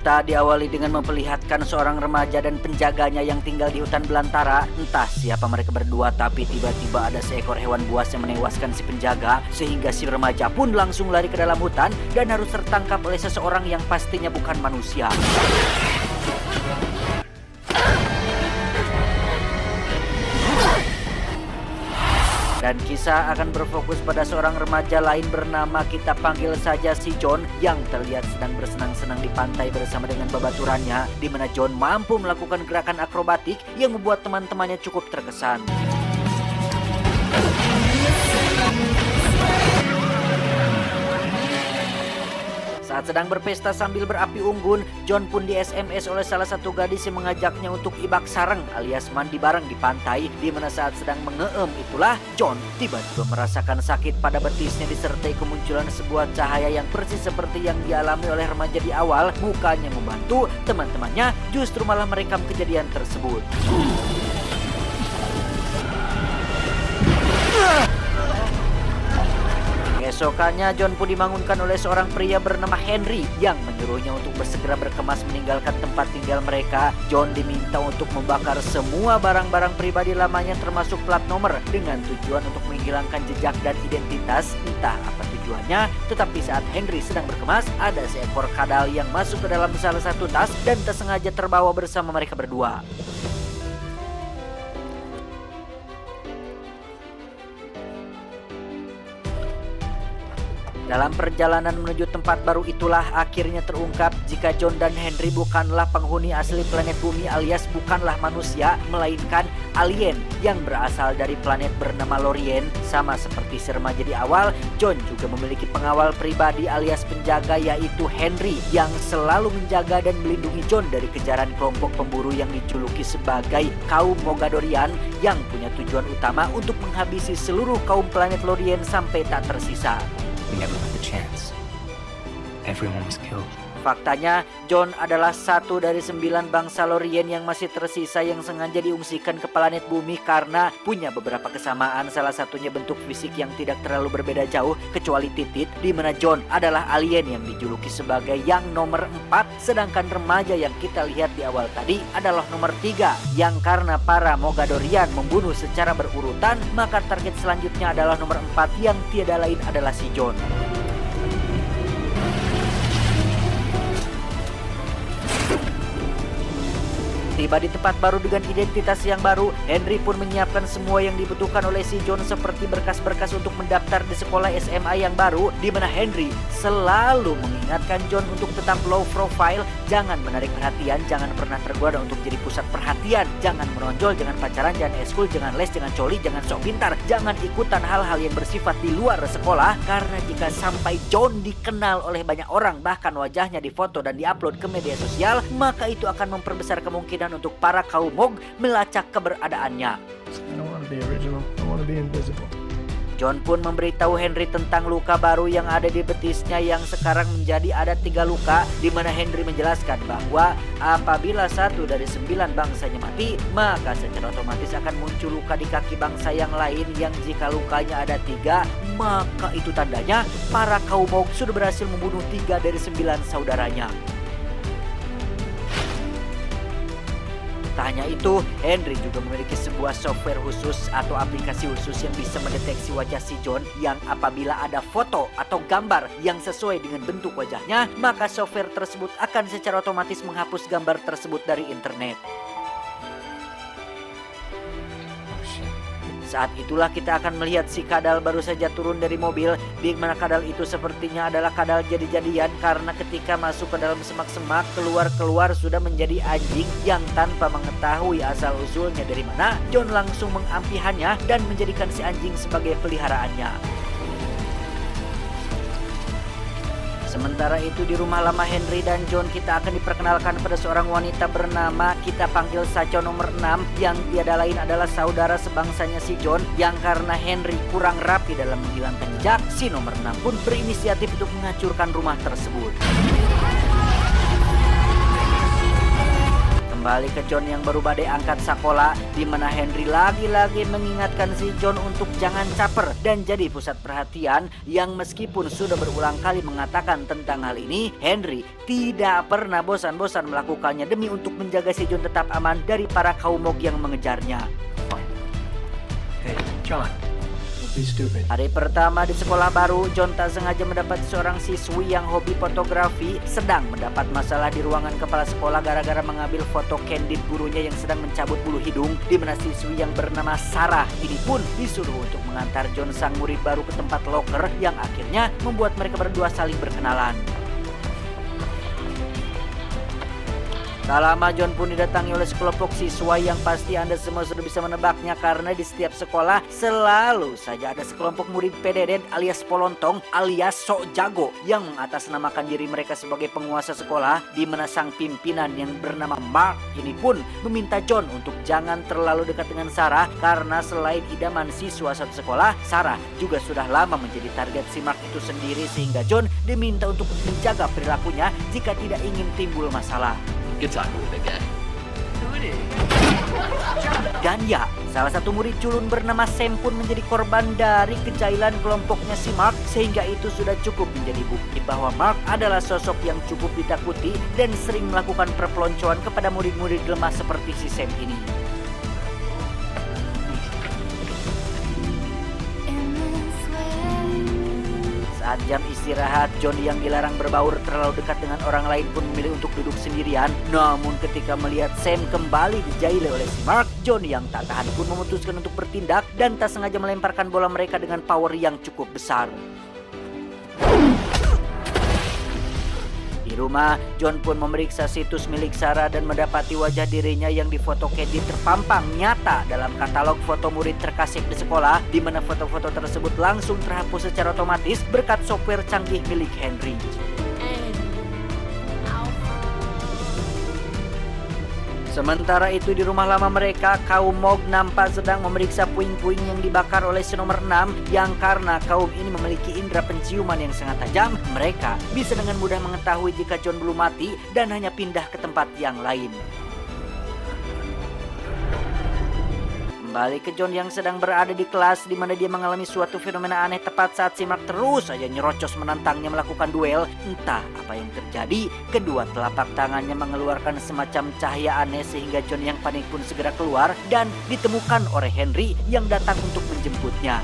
Cerita diawali dengan memperlihatkan seorang remaja dan penjaganya yang tinggal di hutan belantara. Entah siapa mereka berdua, tapi tiba-tiba ada seekor hewan buas yang menewaskan si penjaga, sehingga si remaja pun langsung lari ke dalam hutan dan harus tertangkap oleh seseorang yang pastinya bukan manusia. Dan kisah akan berfokus pada seorang remaja lain bernama, kita panggil saja si John, yang terlihat sedang bersenang-senang di pantai bersama dengan babaturannya, di mana John mampu melakukan gerakan akrobatik yang membuat teman-temannya cukup terkesan. Saat sedang berpesta sambil berapi unggun, John pun di SMS oleh salah satu gadis yang mengajaknya untuk ibak sareng alias mandi bareng di pantai, di mana saat sedang mengeem itulah John tiba-tiba merasakan sakit pada betisnya disertai kemunculan sebuah cahaya yang persis seperti yang dialami oleh remaja di awal. Bukannya membantu, teman-temannya justru malah merekam kejadian tersebut. Keesokannya John pun dibangunkan oleh seorang pria bernama Henry yang menyuruhnya untuk bersegera berkemas meninggalkan tempat tinggal mereka. John diminta untuk membakar semua barang-barang pribadi lamanya termasuk plat nomor dengan tujuan untuk menghilangkan jejak dan identitas. Entah apa tujuannya, tetapi saat Henry sedang berkemas, ada seekor kadal yang masuk ke dalam salah satu tas dan tersengaja terbawa bersama mereka berdua. Dalam perjalanan menuju tempat baru itulah akhirnya terungkap jika John dan Henry bukanlah penghuni asli planet bumi alias bukanlah manusia, melainkan alien yang berasal dari planet bernama Lorien. Sama seperti si remaja di awal, John juga memiliki pengawal pribadi alias penjaga, yaitu Henry, yang selalu menjaga dan melindungi John dari kejaran kelompok pemburu yang dijuluki sebagai kaum Mogadorian, yang punya tujuan utama untuk menghabisi seluruh kaum planet Lorien sampai tak tersisa. We never had the chance. Everyone was killed. Faktanya, John adalah satu dari 9 bangsa Lorien yang masih tersisa yang sengaja diungsikan ke planet bumi karena punya beberapa kesamaan, salah satunya bentuk fisik yang tidak terlalu berbeda jauh kecuali titik, di mana John adalah alien yang dijuluki sebagai yang nomor 4, sedangkan remaja yang kita lihat di awal tadi adalah nomor 3, yang karena para Mogadorian membunuh secara berurutan, maka target selanjutnya adalah nomor 4 yang tiada lain adalah si John. Tiba di tempat baru dengan identitas yang baru, Henry pun menyiapkan semua yang dibutuhkan oleh si John seperti berkas-berkas untuk mendaftar di sekolah SMA yang baru, di mana Henry selalu mengingatkan John untuk tetap low profile, jangan menarik perhatian, jangan pernah tergoda untuk jadi pusat perhatian, jangan menonjol, jangan pacaran, jangan eskul, jangan les, jangan coli, jangan sok pintar, jangan ikutan hal-hal yang bersifat di luar sekolah, karena jika sampai John dikenal oleh banyak orang, bahkan wajahnya difoto dan diupload ke media sosial, maka itu akan memperbesar kemungkinan untuk para kaum Mog melacak keberadaannya. I don't want to be original. I want to be invisible. John pun memberitahu Henry tentang luka baru yang ada di betisnya yang sekarang menjadi ada 3 luka, di mana Henry menjelaskan bahwa apabila 1 dari 9 bangsanya mati, maka secara otomatis akan muncul luka di kaki bangsa yang lain yang jika lukanya ada 3, maka itu tandanya para kaum Mog sudah berhasil membunuh 3 dari 9 saudaranya. Tak hanya itu, Henry juga memiliki sebuah software khusus atau aplikasi khusus yang bisa mendeteksi wajah si John, yang apabila ada foto atau gambar yang sesuai dengan bentuk wajahnya, maka software tersebut akan secara otomatis menghapus gambar tersebut dari internet. Saat itulah kita akan melihat si kadal baru saja turun dari mobil, di mana kadal itu sepertinya adalah kadal jadi-jadian karena ketika masuk ke dalam semak-semak, keluar sudah menjadi anjing yang tanpa mengetahui asal-usulnya dari mana, John langsung mengampihannya dan menjadikan si anjing sebagai peliharaannya. Sementara itu di rumah lama Henry dan John, kita akan diperkenalkan pada seorang wanita bernama, kita panggil saja nomor 6, yang tiada lain adalah saudara sebangsanya si John, yang karena Henry kurang rapi dalam menghilangkan jejak, si nomor 6 pun berinisiatif untuk menghancurkan rumah tersebut. Kembali ke John yang baru badai angkat sakola, di mana Henry lagi-lagi mengingatkan si John untuk jangan caper dan jadi pusat perhatian, yang meskipun sudah berulang kali mengatakan tentang hal ini, Henry tidak pernah bosan-bosan melakukannya demi untuk menjaga si John tetap aman dari para kaum Mog yang mengejarnya. Hey, John. Don't be stupid. Hari pertama di sekolah baru, John tak sengaja mendapat seorang siswi yang hobi fotografi sedang mendapat masalah di ruangan kepala sekolah gara-gara mengambil foto candid gurunya yang sedang mencabut bulu hidung, di mana siswi yang bernama Sarah ini pun disuruh untuk mengantar John sang murid baru ke tempat locker, yang akhirnya membuat mereka berdua saling berkenalan. Tak lama John pun didatangi oleh sekelompok siswa yang pasti Anda semua sudah bisa menebaknya, karena di setiap sekolah selalu saja ada sekelompok murid pededen alias polontong alias sok jago yang mengatasnamakan diri mereka sebagai penguasa sekolah, di mana sang pimpinan yang bernama Mark ini pun meminta John untuk jangan terlalu dekat dengan Sarah, karena selain idaman siswa satu sekolah, Sarah juga sudah lama menjadi target si Mark itu sendiri, sehingga John diminta untuk menjaga perilakunya jika tidak ingin timbul masalah. Good talking with the guy. Dan ya, salah satu murid culun bernama Sam pun menjadi korban dari kejailan kelompoknya si Mark, sehingga itu sudah cukup menjadi bukti bahwa Mark adalah sosok yang cukup ditakuti dan sering melakukan perpeloncoan kepada murid-murid lemah seperti si Sam ini. Saat jam istirahat, John yang dilarang berbaur terlalu dekat dengan orang lain pun memilih untuk duduk sendirian. Namun ketika melihat Sam kembali dijaili oleh si Mark, John yang tak tahan pun memutuskan untuk bertindak dan tak sengaja melemparkan bola mereka dengan power yang cukup besar. Di rumah, John pun memeriksa situs milik Sarah dan mendapati wajah dirinya yang difoto candid terpampang nyata dalam katalog foto murid terkasih di sekolah, di mana foto-foto tersebut langsung terhapus secara otomatis berkat software canggih milik Henry. Sementara itu di rumah lama mereka, kaum Mog nampak sedang memeriksa puing-puing yang dibakar oleh si nomor 6, yang karena kaum ini memiliki indera penciuman yang sangat tajam, mereka bisa dengan mudah mengetahui jika John belum mati dan hanya pindah ke tempat yang lain. Kembali ke John yang sedang berada di kelas, di mana dia mengalami suatu fenomena aneh tepat saat si Mark terus saja nyerocos menantangnya melakukan duel. Entah apa yang terjadi, kedua telapak tangannya mengeluarkan semacam cahaya aneh sehingga John yang panik pun segera keluar dan ditemukan oleh Henry yang datang untuk menjemputnya.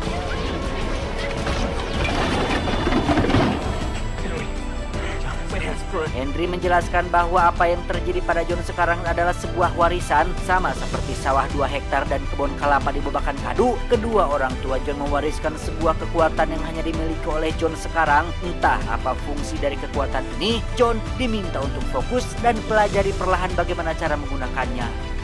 Henry menjelaskan bahwa apa yang terjadi pada John sekarang adalah sebuah warisan, sama seperti sawah 2 hektar dan kebun kelapa di Babakan Kadu. Kedua orang tua John mewariskan sebuah kekuatan yang hanya dimiliki oleh John sekarang. Entah apa fungsi dari kekuatan ini, John diminta untuk fokus dan pelajari perlahan bagaimana cara menggunakannya.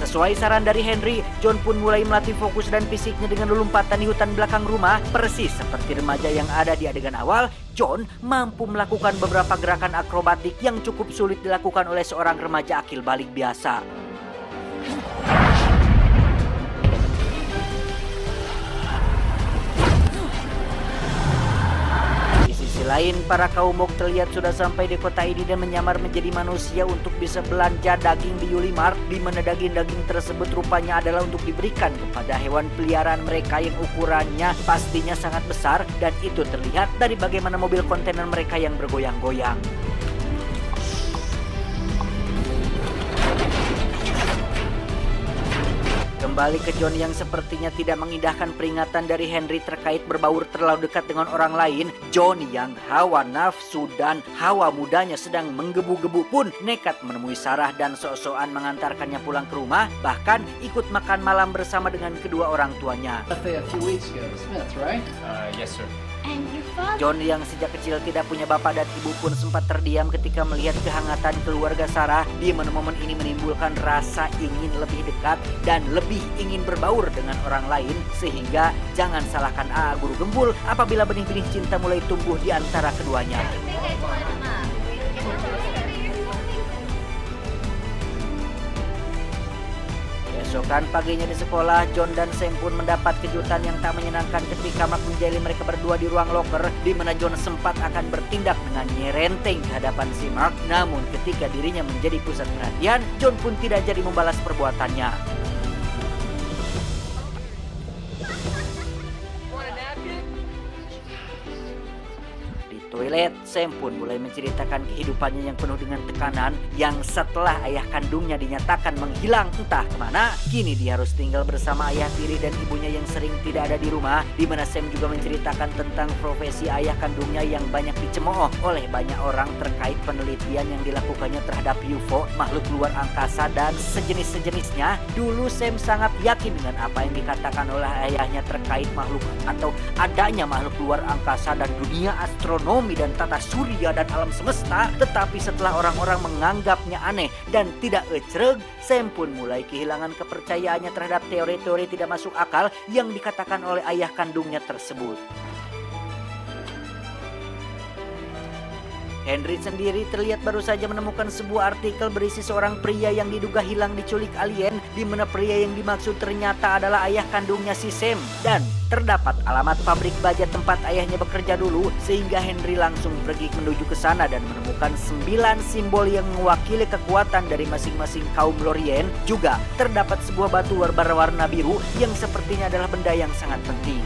Sesuai saran dari Henry, John pun mulai melatih fokus dan fisiknya dengan lompatan di hutan belakang rumah. Persis seperti remaja yang ada di adegan awal, John mampu melakukan beberapa gerakan akrobatik yang cukup sulit dilakukan oleh seorang remaja akil balik biasa. Lain, para kaum Mog terlihat sudah sampai di kota ini dan menyamar menjadi manusia untuk bisa belanja daging di Yulimart, di mana daging-daging tersebut rupanya adalah untuk diberikan kepada hewan peliharaan mereka yang ukurannya pastinya sangat besar, dan itu terlihat dari bagaimana mobil kontainer mereka yang bergoyang-goyang. Kembali ke John yang sepertinya tidak mengindahkan peringatan dari Henry terkait berbaur terlalu dekat dengan orang lain. John yang hawa nafsu dan hawa mudanya sedang menggebu-gebu pun nekat menemui Sarah dan sok-sokan mengantarkannya pulang ke rumah, bahkan ikut makan malam bersama dengan kedua orang tuanya. Birthday a few weeks ago, Smith, right? Yes, sir. And your father? John yang sejak kecil tidak punya bapak dan ibu pun sempat terdiam ketika melihat kehangatan keluarga Sarah, di mana momen ini menimbulkan rasa ingin lebih dekat dan lebih ingin berbaur dengan orang lain, sehingga jangan salahkan AA Guru Gembul apabila benih-benih cinta mulai tumbuh di antara keduanya. Keesokan paginya di sekolah, John dan Sam pun mendapat kejutan yang tak menyenangkan ketika Mark menjaili mereka berdua di ruang locker, di mana John sempat akan bertindak dengan tangannya renteng ke hadapan si Mark. Namun ketika dirinya menjadi pusat perhatian, John pun tidak jadi membalas perbuatannya. Toilet, Sam pun mulai menceritakan kehidupannya yang penuh dengan tekanan yang setelah ayah kandungnya dinyatakan menghilang entah kemana, kini dia harus tinggal bersama ayah tiri dan ibunya yang sering tidak ada di rumah, di mana Sam juga menceritakan tentang profesi ayah kandungnya yang banyak dicemooh oleh banyak orang terkait penelitian yang dilakukannya terhadap UFO, makhluk luar angkasa dan sejenis-sejenisnya. Dulu Sam sangat yakin dengan apa yang dikatakan oleh ayahnya terkait makhluk atau adanya makhluk luar angkasa dan dunia astronomi dan tata surya dan alam semesta. Tetapi setelah orang-orang menganggapnya aneh dan tidak ecreg, Sam pun mulai kehilangan kepercayaannya terhadap teori-teori tidak masuk akal yang dikatakan oleh ayah kandungnya tersebut. Henry sendiri terlihat baru saja menemukan sebuah artikel berisi seorang pria yang diduga hilang diculik alien, di mana pria yang dimaksud ternyata adalah ayah kandungnya si Sam. Dan terdapat alamat pabrik baja tempat ayahnya bekerja dulu, sehingga Henry langsung pergi menuju ke sana dan menemukan 9 simbol yang mewakili kekuatan dari masing-masing kaum Lorien. Juga terdapat sebuah batu berwarna biru yang sepertinya adalah benda yang sangat penting.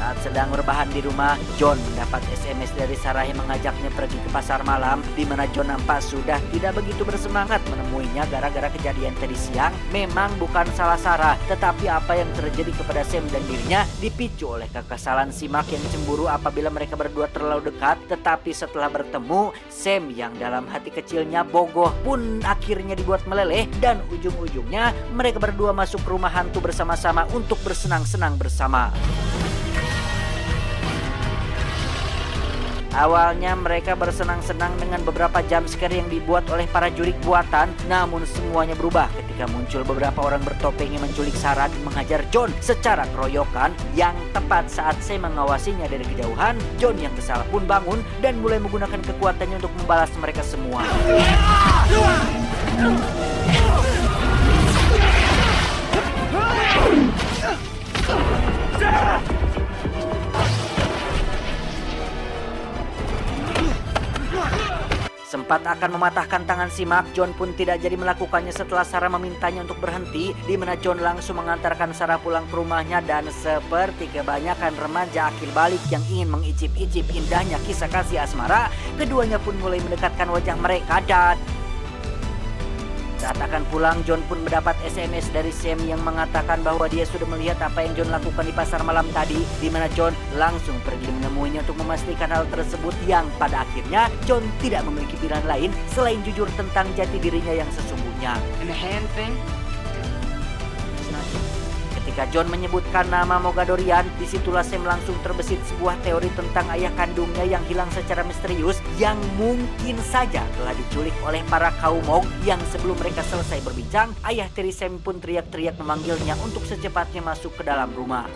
Saat sedang berbahan di rumah, John mendapat SMS dari Sarah yang mengajaknya pergi ke pasar malam, di mana John nampak sudah tidak begitu bersemangat menemuinya gara-gara kejadian tadi siang. Memang bukan salah Sarah, tetapi apa yang terjadi kepada Sam dan dirinya dipicu oleh kekesalan si Mark yang cemburu apabila mereka berdua terlalu dekat. Tetapi setelah bertemu, Sam yang dalam hati kecilnya bogoh pun akhirnya dibuat meleleh, dan ujung-ujungnya mereka berdua masuk ke rumah hantu bersama-sama untuk bersenang-senang bersama. Awalnya mereka bersenang-senang dengan beberapa jumpscare yang dibuat oleh para jurik buatan, namun semuanya berubah ketika muncul beberapa orang bertopeng yang menculik Sarah dan menghajar John secara keroyokan. Yang tepat saat saya mengawasinya dari kejauhan, John yang kesal pun bangun dan mulai menggunakan kekuatannya untuk membalas mereka semua. Sempat akan mematahkan tangan si Mark, John pun tidak jadi melakukannya setelah Sarah memintanya untuk berhenti, di mana John langsung mengantarkan Sarah pulang ke rumahnya. Dan seperti kebanyakan remaja akil balik yang ingin mengicip-icip indahnya kisah kasih asmara, keduanya pun mulai mendekatkan wajah mereka. Dan saat akan pulang, John pun mendapat SMS dari Sam yang mengatakan bahwa dia sudah melihat apa yang John lakukan di pasar malam tadi, di mana John langsung pergi menemuinya untuk memastikan hal tersebut, yang pada akhirnya John tidak memiliki pilihan lain selain jujur tentang jati dirinya yang sesungguhnya. And the hand thing? It's not you. Ketika John menyebutkan nama Mogadorian, disitulah Sam langsung terbesit sebuah teori tentang ayah kandungnya yang hilang secara misterius, yang mungkin saja telah diculik oleh para kaum Mog. Yang sebelum mereka selesai berbincang, ayah tiri Sam pun teriak-teriak memanggilnya untuk secepatnya masuk ke dalam rumah.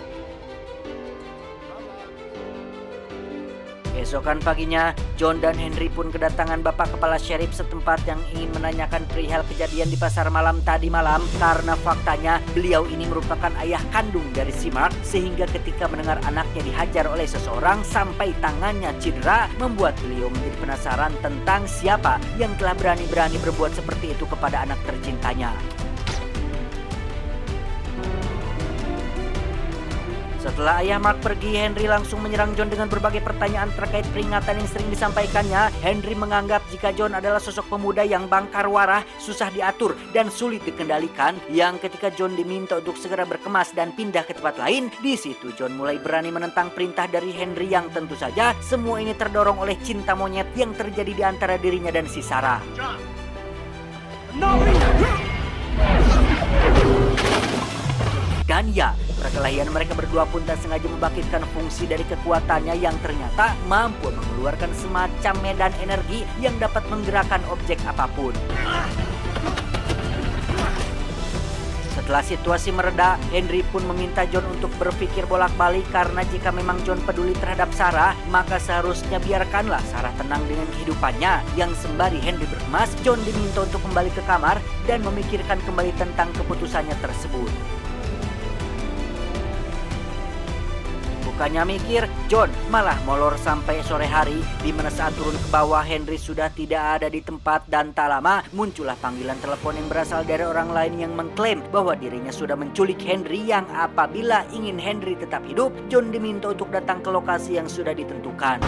Keesokan paginya, John dan Henry pun kedatangan bapak kepala sheriff setempat yang ingin menanyakan perihal kejadian di pasar malam tadi malam, karena faktanya beliau ini merupakan ayah kandung dari si Mark, sehingga ketika mendengar anaknya dihajar oleh seseorang sampai tangannya cedera, membuat beliau menjadi penasaran tentang siapa yang telah berani-berani berbuat seperti itu kepada anak tercintanya. Setelah ayah Mark pergi, Henry langsung menyerang John dengan berbagai pertanyaan terkait peringatan yang sering disampaikannya. Henry menganggap jika John adalah sosok pemuda yang bangkar warah, susah diatur, dan sulit dikendalikan. Yang ketika John diminta untuk segera berkemas dan pindah ke tempat lain, di situ John mulai berani menentang perintah dari Henry, yang tentu saja semua ini terdorong oleh cinta monyet yang terjadi di antara dirinya dan si Sarah. Dan ya, perkelahian mereka berdua pun tak sengaja membangkitkan fungsi dari kekuatannya yang ternyata mampu mengeluarkan semacam medan energi yang dapat menggerakkan objek apapun. Setelah situasi mereda, Henry pun meminta John untuk berpikir bolak-balik, karena jika memang John peduli terhadap Sarah, maka seharusnya biarkanlah Sarah tenang dengan kehidupannya. Yang sembari Henry berkemas, John diminta untuk kembali ke kamar dan memikirkan kembali tentang keputusannya tersebut. Bukannya mikir, John malah molor sampai sore hari, di mana saat turun ke bawah Henry sudah tidak ada di tempat dan tak lama muncullah panggilan telepon yang berasal dari orang lain yang mengklaim bahwa dirinya sudah menculik Henry, yang apabila ingin Henry tetap hidup, John diminta untuk datang ke lokasi yang sudah ditentukan.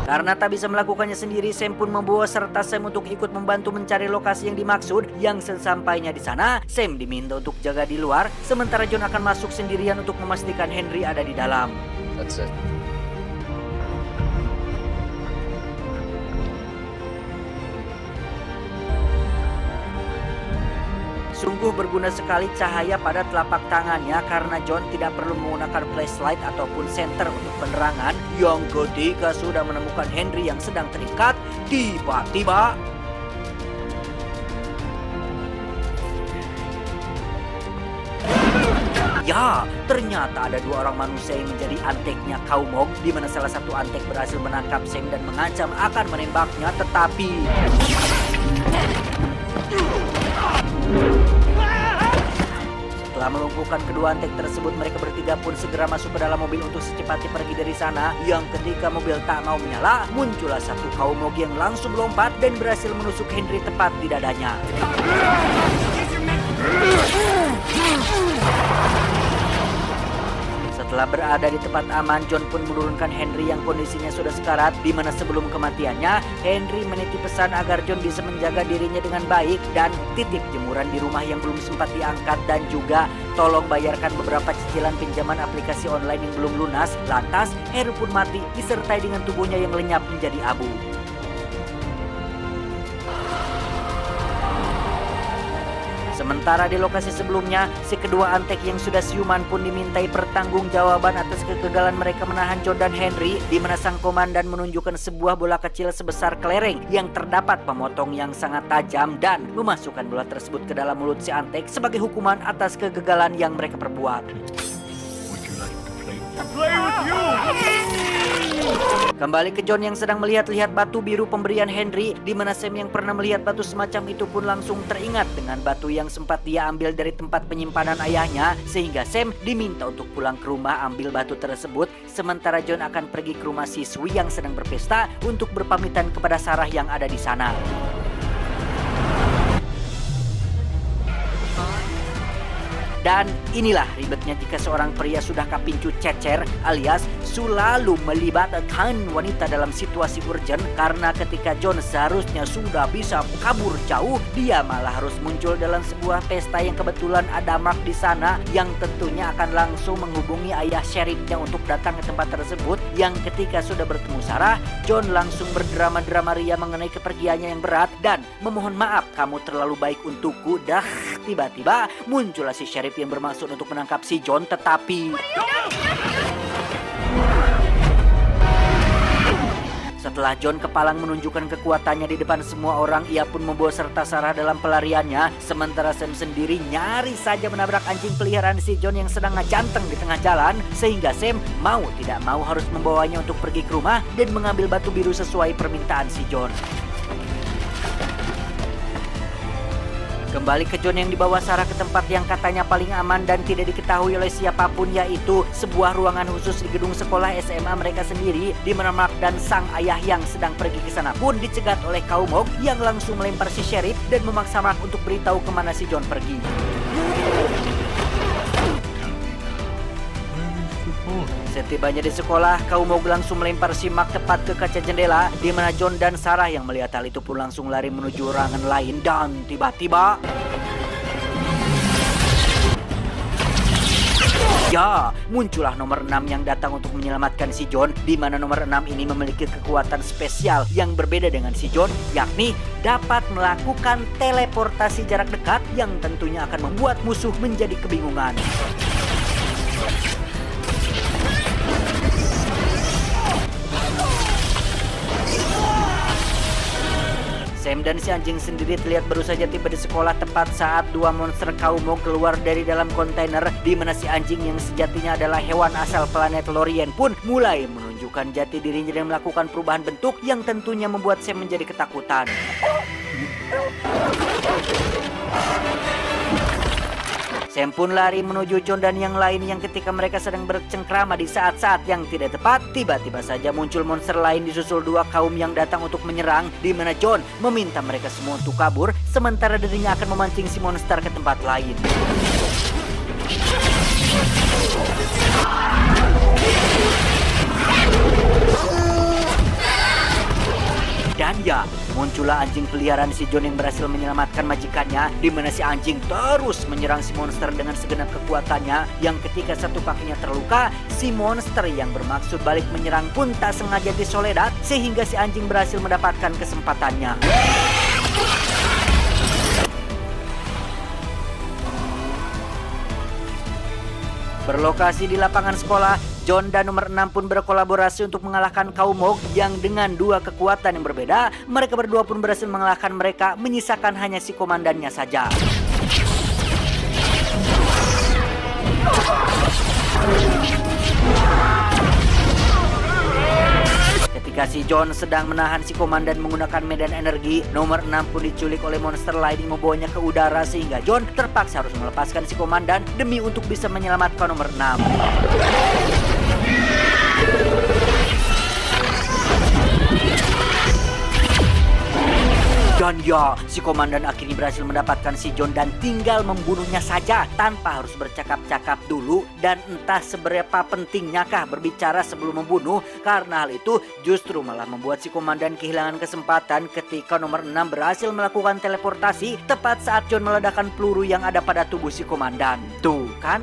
Karena tak bisa melakukannya sendiri, Sam pun membawa serta Sam untuk ikut membantu mencari lokasi yang dimaksud. Yang sesampainya di sana, Sam diminta untuk jaga di luar, sementara John akan masuk sendirian untuk memastikan Henry ada di dalam. That's it. Sungguh berguna sekali cahaya pada telapak tangannya karena John tidak perlu menggunakan flashlight ataupun senter untuk penerangan. Yang ketika sudah menemukan Henry yang sedang terikat, tiba-tiba ya, ternyata ada dua orang manusia yang menjadi anteknya kaum Mog, di mana salah satu antek berhasil menangkap Sam dan mengancam akan menembaknya, tetapi setelah melumpuhkan kedua antek tersebut, mereka bertiga pun segera masuk ke dalam mobil untuk secepatnya pergi dari sana. Yang ketika mobil tak mau menyala, muncullah satu kaum Mog yang langsung melompat dan berhasil menusuk Henry tepat di dadanya. Setelah berada di tempat aman, John pun menurunkan Henry yang kondisinya sudah sekarat, di mana sebelum kematiannya, Henry menitip pesan agar John bisa menjaga dirinya dengan baik dan titip jemuran di rumah yang belum sempat diangkat, dan juga tolong bayarkan beberapa cicilan pinjaman aplikasi online yang belum lunas. Lantas, Henry pun mati disertai dengan tubuhnya yang lenyap menjadi abu. Sementara di lokasi sebelumnya, si kedua antek yang sudah siuman pun dimintai pertanggungjawaban atas kegagalan mereka menahan John dan Henry, di mana sang komandan menunjukkan sebuah bola kecil sebesar kelereng yang terdapat pemotong yang sangat tajam dan memasukkan bola tersebut ke dalam mulut si antek sebagai hukuman atas kegagalan yang mereka perbuat. Kembali ke John yang sedang melihat-lihat batu biru pemberian Henry, di mana Sam yang pernah melihat batu semacam itu pun langsung teringat dengan batu yang sempat dia ambil dari tempat penyimpanan ayahnya, sehingga Sam diminta untuk pulang ke rumah ambil batu tersebut, sementara John akan pergi ke rumah siswi yang sedang berpesta untuk berpamitan kepada Sarah yang ada di sana. Dan inilah ribetnya jika seorang pria sudah kapincu cecer alias selalu melibatkan wanita dalam situasi urgent, karena ketika John seharusnya sudah bisa kabur jauh, dia malah harus muncul dalam sebuah pesta yang kebetulan ada Mark di sana, yang tentunya akan langsung menghubungi ayah sheriffnya untuk datang ke tempat tersebut. Yang ketika sudah bertemu Sarah, John langsung berdrama-drama ria mengenai kepergiannya yang berat dan memohon maaf, kamu terlalu baik untukku. Dah, tiba-tiba muncullah si sheriff yang bermaksud untuk menangkap si John, tetapi setelah John kepalang menunjukkan kekuatannya di depan semua orang, ia pun membawa serta Sarah dalam pelariannya, sementara Sam sendiri nyaris saja menabrak anjing peliharaan si John yang sedang ngajanteng di tengah jalan, sehingga Sam mau tidak mau harus membawanya untuk pergi ke rumah dan mengambil batu biru sesuai permintaan si John. Kembali ke John yang dibawa Sarah ke tempat yang katanya paling aman dan tidak diketahui oleh siapapun, yaitu sebuah ruangan khusus di gedung sekolah SMA mereka sendiri, di mana Mark dan sang ayah yang sedang pergi ke sana pun dicegat oleh kaum Mog yang langsung melempar si sheriff dan memaksa Mark untuk beritahu kemana si John pergi. Setibanya di sekolah, kaum Mog langsung melempar si Mark tepat ke kaca jendela, di mana John dan Sarah yang melihat hal itu pun langsung lari menuju ruangan lain, dan tiba-tiba ya, muncullah nomor 6 yang datang untuk menyelamatkan si John, di mana nomor 6 ini memiliki kekuatan spesial yang berbeda dengan si John, yakni dapat melakukan teleportasi jarak dekat yang tentunya akan membuat musuh menjadi kebingungan. Sam dan si anjing sendiri terlihat baru saja tiba di sekolah tepat saat dua monster kaum Mog keluar dari dalam kontainer, di mana si anjing yang sejatinya adalah hewan asal planet Lorien pun mulai menunjukkan jati dirinya dan melakukan perubahan bentuk yang tentunya membuat Sam menjadi ketakutan. Sam pun lari menuju John dan yang lain yang ketika mereka sedang bercengkrama di saat-saat yang tidak tepat, tiba-tiba saja muncul monster lain disusul dua kaum yang datang untuk menyerang, di mana John meminta mereka semua untuk kabur, sementara dirinya akan memancing si monster ke tempat lain. Dan ya, muncullah anjing peliharaan si John yang berhasil menyelamatkan majikannya, di mana si anjing terus menyerang si monster dengan segenap kekuatannya, yang ketika satu kakinya terluka, si monster yang bermaksud balik menyerang pun tak sengaja disoledat, sehingga si anjing berhasil mendapatkan kesempatannya. Berlokasi di lapangan sekolah, John dan nomor 6 pun berkolaborasi untuk mengalahkan kaum Moog yang dengan dua kekuatan yang berbeda. Mereka berdua pun berhasil mengalahkan mereka, menyisakan hanya si komandannya saja. Ketika si John sedang menahan si komandan menggunakan medan energi, nomor 6 pun diculik oleh monster lain yang membawanya ke udara, sehingga John terpaksa harus melepaskan si komandan demi untuk bisa menyelamatkan nomor 6. Dan ya, si komandan akhirnya berhasil mendapatkan si John dan tinggal membunuhnya saja tanpa harus bercakap-cakap dulu, dan entah seberapa pentingnyakah berbicara sebelum membunuh, karena hal itu justru malah membuat si komandan kehilangan kesempatan ketika nomor 6 berhasil melakukan teleportasi tepat saat John meledakkan peluru yang ada pada tubuh si komandan. Tuh kan?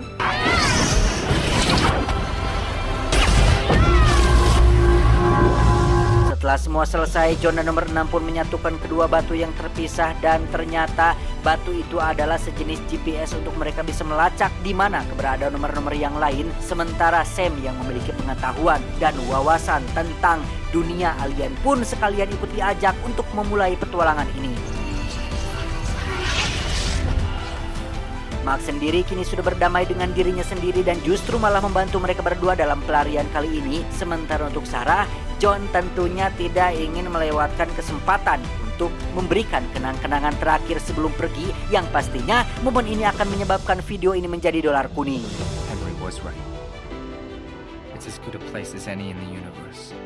Setelah semua selesai, John dan nomor 6 pun menyatukan kedua batu yang terpisah, dan ternyata batu itu adalah sejenis GPS untuk mereka bisa melacak di mana keberadaan nomor-nomor yang lain, sementara Sam yang memiliki pengetahuan dan wawasan tentang dunia alien pun sekalian ikut diajak untuk memulai petualangan ini. Max sendiri kini sudah berdamai dengan dirinya sendiri dan justru malah membantu mereka berdua dalam pelarian kali ini. Sementara untuk Sarah, John tentunya tidak ingin melewatkan kesempatan untuk memberikan kenang-kenangan terakhir sebelum pergi, yang pastinya momen ini akan menyebabkan video ini menjadi dolar kuning. Henry was right. It's as good a place as any in the universe.